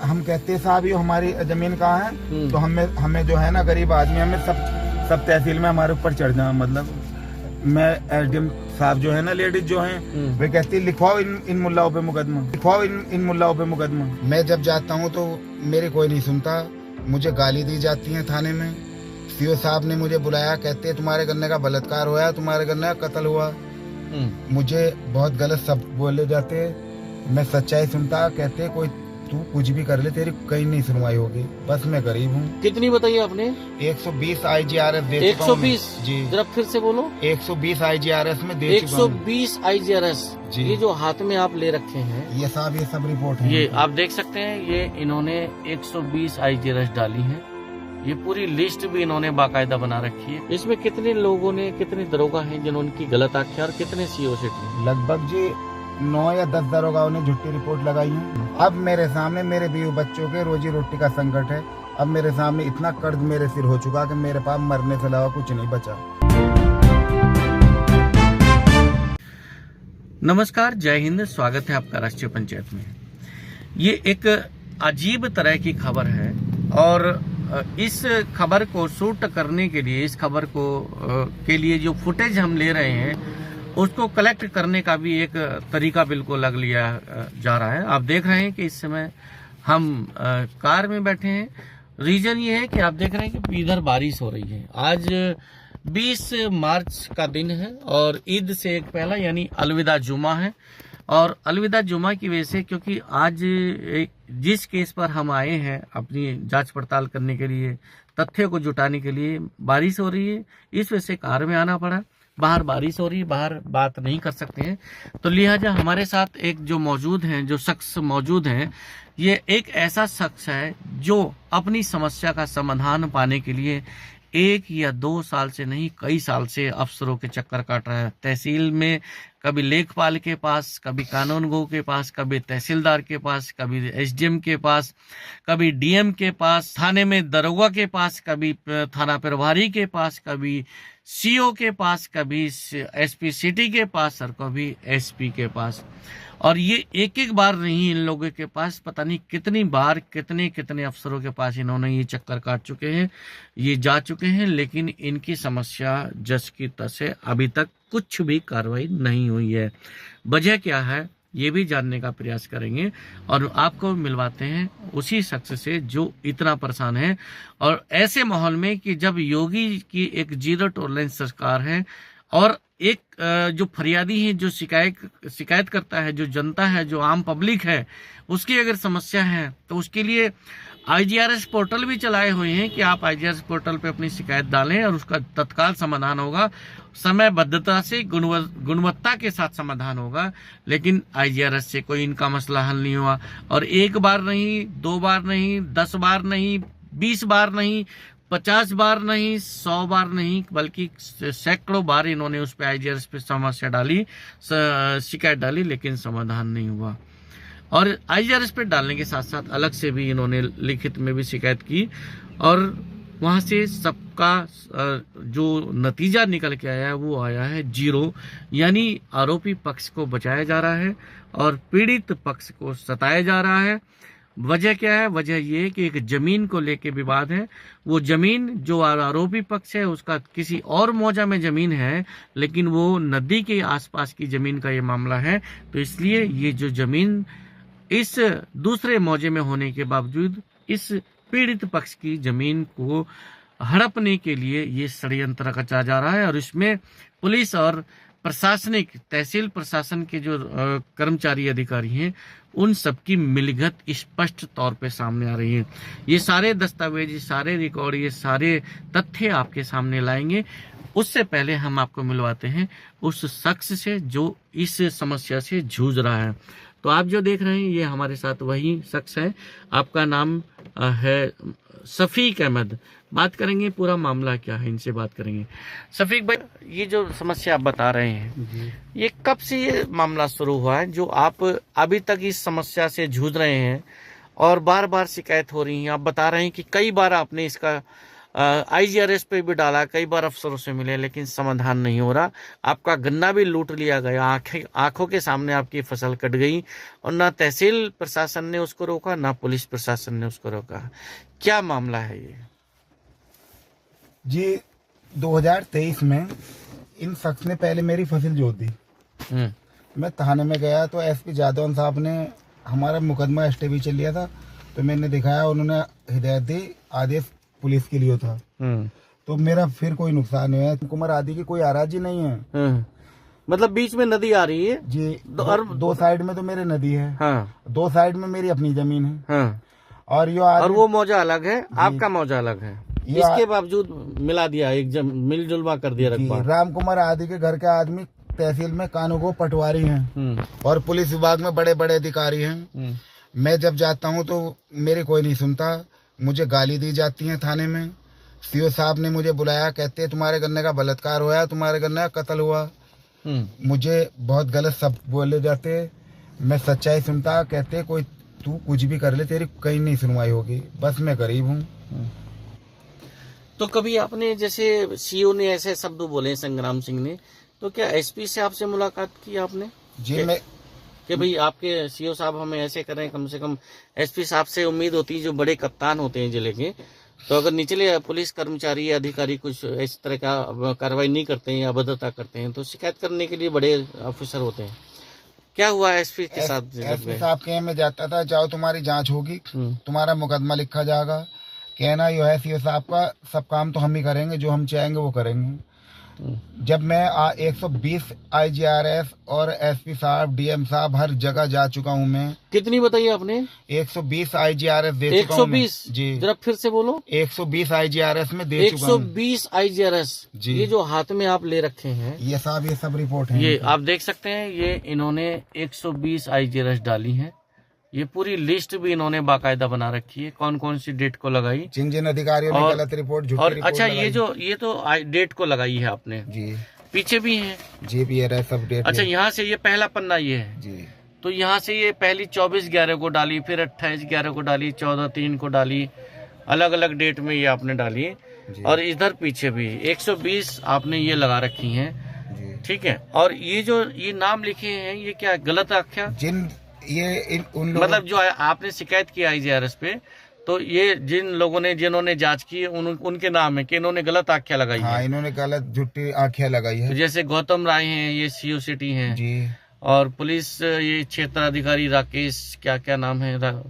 हम कहते हैं साहब ये हमारी जमीन कहाँ है, तो हमें जो है ना गरीब आदमी, हमें सब तहसील में हमारे ऊपर चढ़ जाए। मतलब मैं एसडीएम साहब जो है ना, लेडीज जो हैं, वे कहती है लिखवाओ इन मुल्लाओं पे मुकदमा, लिखवाओ इन मुल्लाओं पे मुकदमा। मैं जब जाता हूँ तो मेरी कोई नहीं सुनता, मुझे गाली दी जाती है थाने में। सीओ साहब ने मुझे बुलाया, कहते तुम्हारे गन्ने का बलात्कार हुआ, तुम्हारे गन्ने का कत्ल हुआ। मुझे बहुत गलत शब्द बोले जाते, मैं सच्चाई सुनता, कहते कोई तू कुछ भी कर ले, तेरी कहीं नहीं सुनवाई होगी। बस मैं गरीब हूँ। कितनी बताइए आपने? 120 IGRS दे चुका हूं। 120 जी, जरा फिर से बोलो। 120 IGRS में दे चुका हूं। 120 IGRS। जी। ये जो हाथ में आप ले रखे हैं, ये साहब ये सब रिपोर्ट है। ये आप देख सकते हैं, ये इन्होंने 120 IGRS डाली है। ये पूरी लिस्ट भी इन्होंने बाकायदा बना रखी है। इसमें कितने लोगों ने, कितने दरोगा हैं जिन्होंने की गलत आख्या, और कितने सीओ से की? लगभग जी 9 या 10 दरोगाओं ने झूठी रिपोर्ट लगाई है। अब मेरे सामने मेरे बीवी बच्चों के रोजी रोटी का संकट है। अब मेरे सामने इतना कर्ज मेरे सिर हो चुका कि मेरे पास मरने से अलावा कुछ नहीं बचा। नमस्कार, जय हिंद, स्वागत है आपका राष्ट्रीय पंचायत में। ये एक अजीब तरह की खबर है, और इस खबर को शूट करने के लिए, इस खबर को के लिए जो फुटेज हम ले रहे हैं उसको कलेक्ट करने का भी एक तरीका बिल्कुल अलग लिया जा रहा है। आप देख रहे हैं कि इस समय हम कार में बैठे हैं। रीजन ये है कि आप देख रहे हैं कि इधर बारिश हो रही है। आज 20 मार्च का दिन है और ईद से एक पहला यानी अलविदा जुमा है। और अलविदा जुमा की वजह से, क्योंकि आज जिस केस पर हम आए हैं अपनी जांच पड़ताल करने के लिए, तथ्य को जुटाने के लिए, बारिश हो रही है, इस वजह से कार में आना पड़ा। बाहर बारिश हो रही है, बाहर बात नहीं कर सकते हैं, तो लिहाजा हमारे साथ एक जो मौजूद हैं, जो शख्स मौजूद हैं, ये एक ऐसा शख्स है जो अपनी समस्या का समाधान पाने के लिए 1 या 2 साल से नहीं, कई साल से अफसरों के चक्कर काट रहा है। तहसील में कभी लेखपाल के पास, कभी कानूनगो के पास, कभी तहसीलदार के पास, कभी एसडीएम के पास, कभी डीएम के पास, थाने में दरोगा के पास, कभी थाना प्रभारी के पास, कभी सीओ के पास, कभी एसपी सिटी के पास, और कभी एसपी के पास। और ये एक एक बार नहीं, इन लोगों के पास पता नहीं कितनी बार, कितने कितने अफसरों के पास इन्होंने ये चक्कर काट चुके हैं, ये जा चुके हैं, लेकिन इनकी समस्या जस की तस है। अभी तक कुछ भी कार्रवाई नहीं हुई है। वजह क्या है ये भी जानने का प्रयास करेंगे, और आपको मिलवाते हैं उसी शख्स से जो इतना परेशान है। और ऐसे माहौल में कि जब योगी की एक 0 टॉलरेंस सरकार है, और एक जो फरियादी है, जो शिकायत करता है, जो जनता है, जो आम पब्लिक है, उसकी अगर समस्या है तो उसके लिए IGRS पोर्टल भी चलाए हुए हैं कि आप IGRS पोर्टल पे अपनी शिकायत डालें और उसका तत्काल समाधान होगा, समयबद्धता से, गुणवत्ता के साथ समाधान होगा। लेकिन IGRS से कोई इनका मसला हल नहीं हुआ। और 1 बार नहीं, 2 बार नहीं, 10 बार नहीं, 20 बार नहीं, 50 बार नहीं, 100 बार नहीं, बल्कि सैकड़ों बार इन्होंने उस पे IGRS पे समस्या डाली, शिकायत डाली, लेकिन समाधान नहीं हुआ। और IGRS पे डालने के साथ साथ अलग से भी इन्होंने लिखित में भी शिकायत की, और वहां से सबका जो नतीजा निकल के आया है वो आया है 0। यानी आरोपी पक्ष को बचाया जा रहा है और पीड़ित पक्ष को सताया जा रहा है। वजह क्या है? वजह ये है कि एक जमीन को लेके विवाद है। वो जमीन जो आरोपी पक्ष है उसका किसी और मौजा में जमीन है, लेकिन वो नदी के आसपास की जमीन का ये मामला है। तो इसलिए ये जो जमीन इस दूसरे मौजे में होने के बावजूद इस पीड़ित पक्ष की जमीन को हड़पने के लिए ये षड्यंत्र रचा जा रहा है। और इसमें पुलिस और प्रशासनिक, तहसील प्रशासन के जो कर्मचारी अधिकारी हैं, उन सबकी मिलगत स्पष्ट तौर पे सामने आ रही है। ये सारे दस्तावेज, ये सारे रिकॉर्ड, ये सारे तथ्य आपके सामने लाएंगे। उससे पहले हम आपको मिलवाते हैं उस शख्स से जो इस समस्या से जूझ रहा है। तो आप जो देख रहे हैं ये हमारे साथ वही शख्स है। आपका नाम है शफीक अहमद। बात करेंगे पूरा मामला क्या है, इनसे बात करेंगे। शफीक भाई, ये जो समस्या आप बता रहे हैं, ये कब से ये मामला शुरू हुआ है जो आप अभी तक इस समस्या से जूझ रहे हैं और बार बार शिकायत हो रही है? आप बता रहे हैं कि कई बार आपने इसका IGRS पे भी डाला, कई बार अफसरों से मिले, लेकिन समाधान नहीं हो रहा। आपका गन्ना भी लूट लिया गया, आंखों के सामने आपकी फसल कट गई, और ना तहसील प्रशासन ने उसको रोका, ना पुलिस प्रशासन ने उसको रोका। क्या मामला है ये? जी 2023 में इन शख्स ने पहले मेरी फसल जोत दी। मैं थाने में गया तो SP जादौन साहब ने हमारा मुकदमा STV चल लिया था, तो मैंने दिखाया, उन्होंने हिदायत दी, आदेश पुलिस के लिए था। तो मेरा फिर कोई नुकसान नहीं है। कुमार आदि की कोई आराजी नहीं है। मतलब बीच में नदी आ रही है जी, दो साइड में तो मेरे नदी है। हाँ। 2 साइड में मेरी अपनी जमीन है। हाँ। और वो मौजा अलग है, आपका मौजा अलग है, इसके बावजूद मिला दिया, एक मिलजुलमा कर दिया रकबा। राम कुमार आदि के घर के आदमी तहसील में कानूगो पटवारी हैं और पुलिस विभाग में बड़े बड़े अधिकारी हैं। मैं जब जाता हूं तो मेरी कोई नहीं सुनता, मुझे गाली दी जाती है थाने में। CO साहब ने मुझे बुलाया, कहते तुम्हारे गन्ने का बलात्कार हुआ, तुम्हारे गन्ने का कत्ल हुआ। मुझे बहुत गलत सब बोले जाते, मैं सच्चाई सुनता, कहते कोई तू कुछ भी कर ले, तेरी कहीं नहीं सुनवाई होगी, बस मैं गरीब हूँ। तो कभी आपने, जैसे CO ने ऐसे शब्द बोले, संग्राम सिंह ने, तो क्या SP से आपसे मुलाकात की आपने? जी मैं कि भाई आपके CO साहब हमें ऐसे करें, कम से कम SP साहब से उम्मीद होती है, जो बड़े कप्तान होते हैं जिले के, तो अगर निचले पुलिस कर्मचारी या अधिकारी कुछ इस तरह का कार्रवाई नहीं करते हैं या अभद्रता करते हैं, तो शिकायत करने के लिए बड़े ऑफिसर होते हैं। क्या हुआ SP के साथ? SP साहब के में जाता था, जाओ तुम्हारी जांच होगी, तुम्हारा मुकदमा लिखा जाएगा। कहना यो है CO साहब का, सब काम तो हम ही करेंगे, जो हम चाहेंगे वो करेंगे। जब मैं 120 IGRS और SP साहब, DM साहब, हर जगह जा चुका हूँ मैं। कितनी बताइए आपने? 120 IGRS दे चुका हूँ। 120 जी, जरा फिर से बोलो। 120 IGRS में दे चुका हूँ। 120 IGRS जी। ये जो हाथ में आप ले रखे हैं, ये सब रिपोर्ट है। ये आप देख सकते हैं, ये इन्होंने 120 IGRS डाली है। ये पूरी लिस्ट भी इन्होंने बाकायदा बना रखी है, कौन कौन सी डेट को लगाई, जिन जिन अधिकारियों ने गलत रिपोर्ट, झूठी और रिपोर्ट अच्छा ये तो डेट को लगाई है आपने जी। पीछे भी है जी, भी है सब डेट। अच्छा, यहाँ से ये पहला पन्ना ये है जी, तो यहाँ से ये पहली 24/11 को डाली, फिर 28/11 को डाली, 14/3 को डाली, अलग अलग डेट में ये आपने डाली। और इधर पीछे भी 120 आपने ये लगा रखी है, ठीक है। और ये जो ये नाम लिखे हैं, ये क्या गलत आख्या? जिन ये उन लोगों, मतलब जो आपने शिकायत की IGRS पे, तो ये जिन लोगों ने, जिन्होंने जांच की, उनके नाम है कि इन्होंने गलत आख्या लगाई है। इन्होंने गलत झूठी आख्या लगाई है। तो जैसे गौतम राय हैं, ये CO सिटी हैं जी, और पुलिस ये क्षेत्राधिकारी राकेश, क्या नाम है,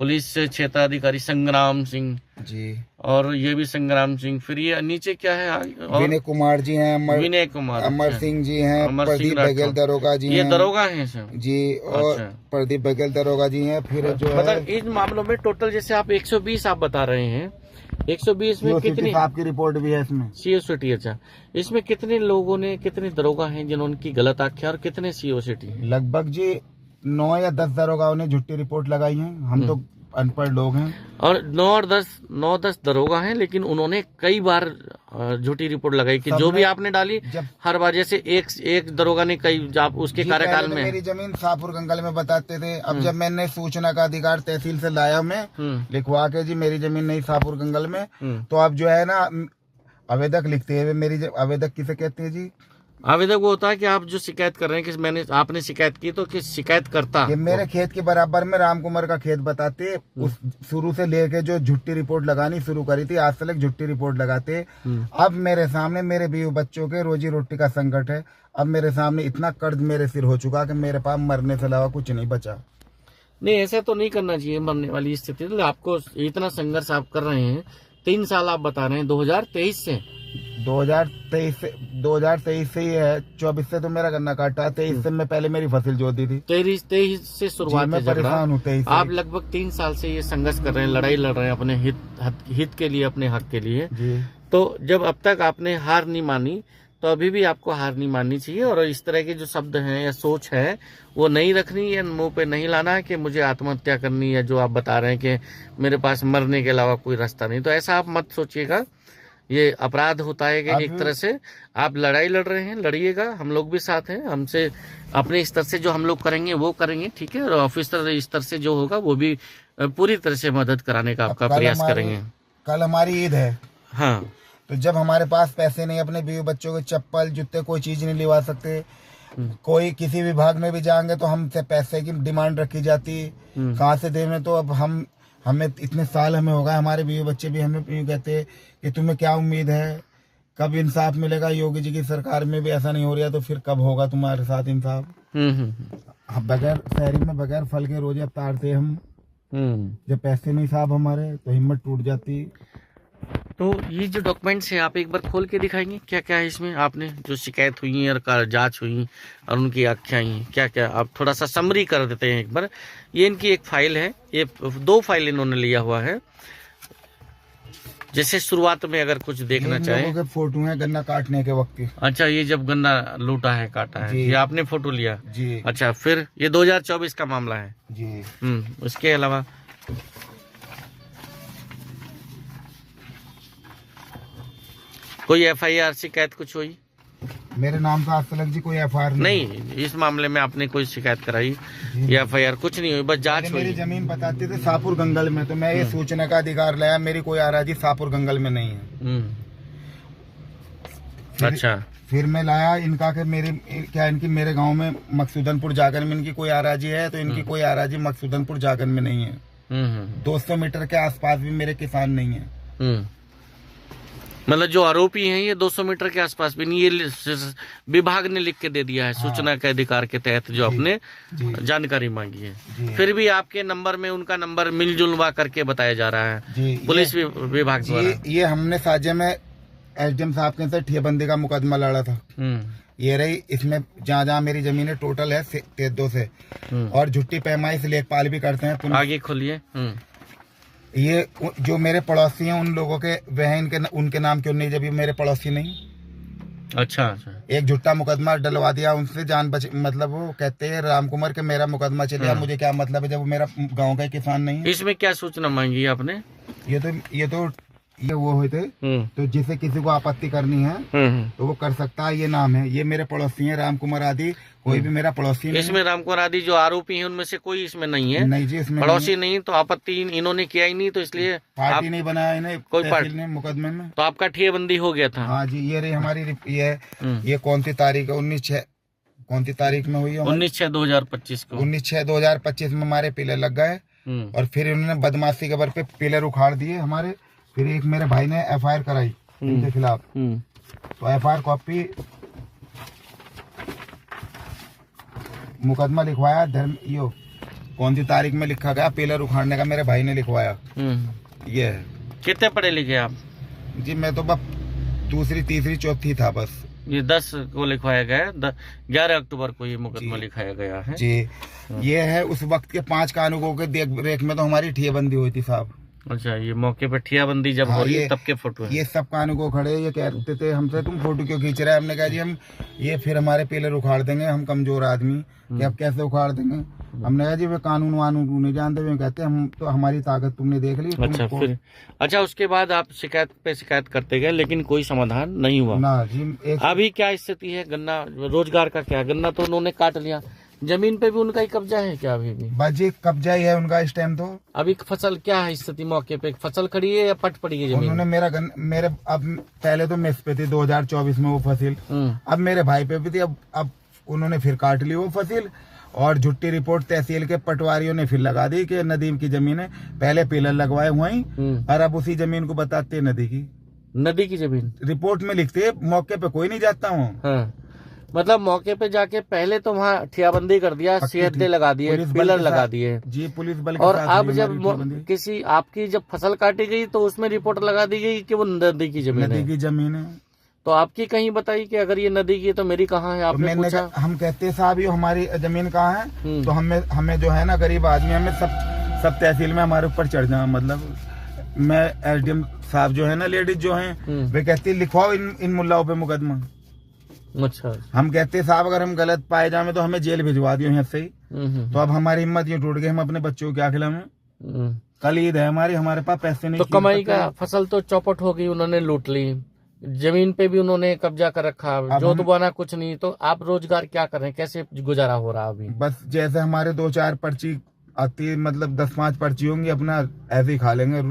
पुलिस क्षेत्राधिकारी संग्राम सिंह जी, और ये भी संग्राम सिंह। फिर ये नीचे क्या है? विनय कुमार जी हैं, विनय कुमार, अमर सिंह जी हैं, प्रदीप बघेल दरोगा जी हैं। ये दरोगा हैं सर जी, और प्रदीप बघेल दरोगा जी हैं। फिर जो मतलब इन मामलों में टोटल, जैसे आप 120 आप बता रहे हैं, 120 में कितनी आपकी रिपोर्ट भी है इसमें? CO city. अच्छा, इसमें कितने लोगों ने, कितने दरोगा हैं जिन्होंने गलत आख्या, और कितने CO सिटी? लगभग जी 9 या 10 दरोगाओं ने झूठी रिपोर्ट लगाई है। हम तो अनपढ़ लोग हैं। और 9-10 दरोगा हैं, लेकिन उन्होंने कई बार झूठी रिपोर्ट लगाई कि जो भी आपने डाली, हर बार जैसे एक दरोगा ने कई उसके कार्यकाल में मेरी जमीन शाहपुर गंगल में बताते थे। अब जब मैंने सूचना का अधिकार तहसील से लाया, मैं लिखवा के जी मेरी जमीन नहीं शाहपुर गंगल में, तो अब जो है ना आवेदक लिखते हैं। मेरी आवेदक किसे कहते हैं जी? आवेदक वो होता है कि आप जो शिकायत कर रहे हैं कि आपने शिकायत की, तो किस शिकायत करता, ये मेरे खेत के बराबर में राम कुमार का खेत बताते। उस शुरू से लेके जो झूठी रिपोर्ट लगानी शुरू करी थी, आज तक झूठी रिपोर्ट लगाते। अब मेरे सामने मेरे बीवी बच्चों के रोजी रोटी का संकट है। अब मेरे सामने इतना कर्ज मेरे सिर हो चुका कि मेरे पास मरने से अलावा कुछ नहीं बचा। नहीं, ऐसा तो नहीं करना चाहिए मरने वाली स्थिति। तो आपको इतना संघर्ष आप कर रहे हैं, 3 साल आप बता रहे हैं, 2023 से 2023 से ही है। 24 से तो मेरा गन्ना काटा, 23 से मैं पहले मेरी फसल जोती थी। 23 से शुरुआत में परेशान हूँ। आप लगभग 3 साल से ये संघर्ष कर रहे हैं, लड़ाई लड़ रहे हैं अपने हित के लिए, अपने हक के लिए जी। तो जब अब तक आपने हार नहीं मानी, तो अभी भी आपको हार नहीं माननी चाहिए। और इस तरह के जो शब्द हैं या सोच है, वो नहीं रखनी है, मुंह पे नहीं लाना है कि मुझे आत्महत्या करनी है, जो आप बता रहे हैं कि मेरे पास मरने के अलावा कोई रास्ता नहीं। तो ऐसा आप मत सोचिएगा, ये अपराध होता है कि एक तरह से आप लड़ाई लड़ रहे हैं, लड़िएगा, हम लोग भी साथ हैं। हमसे अपने स्तर से जो हम लोग करेंगे वो करेंगे, ठीक है। और ऑफिसर स्तर से जो होगा वो भी पूरी तरह से मदद कराने का आपका प्रयास करेंगे। कल हमारी ईद है। हाँ। तो जब हमारे पास पैसे नहीं, अपने बीवी बच्चों के चप्पल जूते कोई चीज नहीं लिवा सकते, कोई किसी विभाग में भी जाएंगे तो हमसे पैसे की डिमांड रखी जाती, कहाँ से देंगे। तो अब हमें इतने साल हमें होगा, हमारे बीवी बच्चे भी हमें यूँ कहते कि तुम्हें क्या उम्मीद है, कब इंसाफ मिलेगा। योगी जी की सरकार में भी ऐसा नहीं हो रहा, तो फिर कब होगा तुम्हारे साथ इंसाफ। बगैर शहरी में बगैर फल के रोजे तारते हम, जब पैसे नहीं साहब हमारे तो हिम्मत टूट जाती। तो ये जो डॉक्यूमेंट्स है आप एक बार खोल के दिखाएंगे क्या क्या है इसमें, आपने जो शिकायत हुई है और जांच हुई और उनकी आख्याई क्या क्या, आप थोड़ा सा समरी कर देते हैं एक बार। ये इनकी एक फाइल है, ये 2 फाइल इन्होंने लिया हुआ है। जैसे शुरुआत में अगर कुछ देखना चाहे, फोटो है गन्ना काटने के वक्त की। अच्छा, ये जब गन्ना लूटा है, काटा है, ये आपने फोटो लिया जी। अच्छा, फिर ये 2024 का मामला है जी। उसके अलावा कोई FIR शिकायत कुछ हुई? मेरे नाम से आज तक जी कोई FIR नहीं, इस मामले में आपने कोई शिकायत कराई या FIR कुछ नहीं हुई, बस जांच हुई? मेरी जमीन बताते थे शाहपुर गंगल में, तो मैं ये सूचना का अधिकार लाया, मेरी कोई आराजी शाहपुर गंगल में नहीं है। अच्छा, फिर मैं लाया इनका कि इनकी मेरे गांव में मकसूदनपुर जागन में इनकी कोई आराजी है, तो इनकी कोई आराजी मकसूदनपुर जागन में नहीं है। 200 मीटर के आसपास भी मेरे किसान नहीं है। मतलब जो आरोपी हैं ये 200 मीटर के आसपास भी नहीं, ये विभाग ने लिख के दे दिया है। सूचना के अधिकार के तहत जो आपने जानकारी मांगी है, फिर भी आपके नंबर में उनका नंबर मिलजुलवा करके बताया जा रहा है पुलिस विभाग द्वारा। ये हमने साजे में SDM साहब के साथ ठेबंदी का मुकदमा लड़ा था। ये रही, इसमें जहाँ मेरी जमीनें टोटल है 2 से, और झुट्टी पैमाइश लेखपाल भी करते हैं। आगे खोलिए। ये जो मेरे पड़ोसी हैं उन लोगों के वह उनके नाम क्यों नहीं, जब ये मेरे पड़ोसी नहीं। अच्छा। एक झूठा मुकदमा डलवा दिया उनसे, जान बच, मतलब वो कहते हैं राम कुमार के मेरा मुकदमा चले, मुझे क्या मतलब है जब वो मेरा गांव का किसान नहीं है। इसमें क्या सूचना मांगी आपने? ये वो हुए थे, तो जिसे किसी को आपत्ति करनी है तो वो कर सकता है। ये नाम है, ये मेरे पड़ोसी हैं राम कुमार आदि, कोई भी मेरा पड़ोसी नहीं। इसमें राम कुमार आदि जो आरोपी हैं उनमें से कोई इसमें नहीं है? नहीं जी, इसमें पड़ोसी नहीं, तो आपत्ति इन्होंने किया ही नहीं, तो इसलिए पार्टी नहीं बनाया इन्हें कोई पार्टी मुकदमे में, तो आपका ठेबंदी हो गया था। हाँ जी। ये रही हमारी, ये कौन सी तारीख है, 19/6 कौन सी तारीख में हुई है? 19/6/2025 को। 19/6/2025 में हमारे पिलर लग गए, और फिर इन्होंने बदमाशी के बल पे पिलर उखाड़ दिए हमारे। फिर एक मेरे भाई ने FIR कराई इनके खिलाफ, तो FIR कॉपी मुकदमा लिखवाया यो कौन सी तारीख में लिखा गया, पिलर उखाड़ने का मेरे भाई ने लिखवाया। ये है। कितने पढ़े लिखे आप? जी मैं तो बस 2री 3री 4थी था बस। ये 10 को लिखवाया गया, 11 अक्टूबर को ये मुकदमा लिखाया गया है जी। ये है उस वक्त के 5 कानूनों के देख रेख में तो हमारी ठेबंदी हुई थी साहब। अच्छा, ये मौके पर ठेबंदी जब हो रही है तब के फोटो है। ये सब कानून को खड़े, ये कहते थे हमसे तुम फोटो क्यों खींच रहे हैं। हमने कहा जी हम ये फिर हमारे पिलर उखाड़ देंगे, हम कमजोर आदमी, कि अब कैसे उखाड़ देंगे। हमने कहा जी वे कानून वानून नहीं जानते, वे कहते हम तो हमारी ताकत तुमने देख ली। अच्छा, फिर अच्छा उसके बाद आप शिकायत पे शिकायत करते गए, लेकिन कोई समाधान नहीं हुआ ना जी। अभी क्या स्थिति है? गन्ना रोजगार का क्या? गन्ना तो उन्होंने काट लिया, जमीन पे भी उनका ही कब्जा है क्या? अभी भी बस जी कब्जा ही है उनका इस टाइम। तो अभी फसल क्या है स्थिति? मौके पे फसल खड़ी है या पट पड़ी है जमीन? उन्होंने मेरे अब पहले तो मेस पे थी 2024 में वो फसल, अब मेरे भाई पे भी थी। अब उन्होंने फिर काट ली वो फसल, और झुट्टी रिपोर्ट तहसील के पटवारियों ने फिर लगा दी कि नदीम की जमीन है। पहले पिलर लगवाए हुए ही, और अब उसी जमीन को बताते नदी की जमीन रिपोर्ट में लिखते, मौके पे कोई नहीं जाता हूँ। मतलब मौके पे जाके पहले तो वहाँ ठियाबंदी कर दिया, सीएडे लगा दिए, पिलर लगा दिए जी, पुलिस बल। और अब जब किसी आपकी जब फसल काटी गई तो उसमें रिपोर्ट लगा दी गई कि वो नदी की जमीन है। तो आपकी कहीं बताई कि अगर ये नदी की है तो मेरी कहाँ है? आपने पूछा? हम कहते साहब ये हमारी जमीन कहाँ है, तो हमें जो है ना गरीब आदमी, हमें सब तहसील में हमारे ऊपर चढ़ जाए। मतलब मैं SDM साहब जो है ना, लेडीज जो है, वे कहती लिखवाओ इन मुल्लाओं पे मुकदमा। अच्छा, हम कहते साहब अगर हम गलत पाए जाए तो हमें जेल भिजवा दियो यहाँ से ही। तो अब हमारी हिम्मत ये टूट गई, हम अपने बच्चों को क्या खिलाएं? कल ईद है हमारी, हमारे पास पैसे नहीं। तो कमाई का फसल तो चौपट हो गई, उन्होंने लूट ली, जमीन पे भी उन्होंने कब्जा कर रखा, जोत बोना कुछ नहीं। तो आप रोजगार क्या कर रहे हैं? कैसे गुजारा हो रहा अभी? बस जैसे हमारे 2-4 पर्ची आती, मतलब 10-5 पर्ची होंगी, अपना ऐसे ही खा लेंगे।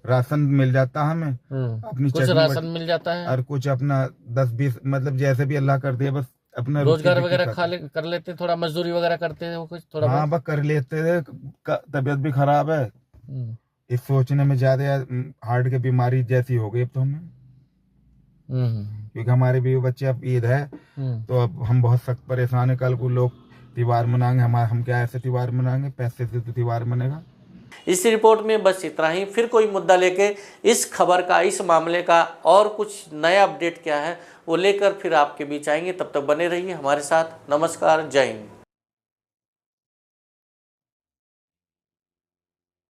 राशन मिल जाता हमें, अपनी कुछ चटनी राशन मिल जाता है और कुछ अपना 10-20 मतलब जैसे भी अल्लाह कर दे, बस अपना रोजगार रोटी वगैरह खाते। कर लेते, थोड़ा मजदूरी वगैरह करते हैं वो कुछ थोड़ा हाँ बहुत। बस कर लेते थे, तबीयत भी खराब है, हम्म, इस सोचने में ज्यादा हार्ट की बीमारी जैसी हो गई अब तो हमें, हम्म, क्योंकि हमारे भी बच्चे अब ईद है हम्म। तो अब हम बहुत सख्त परेशान है। कल को लोग त्योहार मनाएंगे, हम क्या ऐसे त्योहार मनाएंगे, पैसे से तो त्योहार मनेगा। इस रिपोर्ट में बस इतना ही। फिर कोई मुद्दा लेके इस खबर का, इस मामले का और कुछ नया अपडेट क्या है वो लेकर फिर आपके बीच आएंगे। तब तक बने रहिए हमारे साथ। नमस्कार, जय हिंद।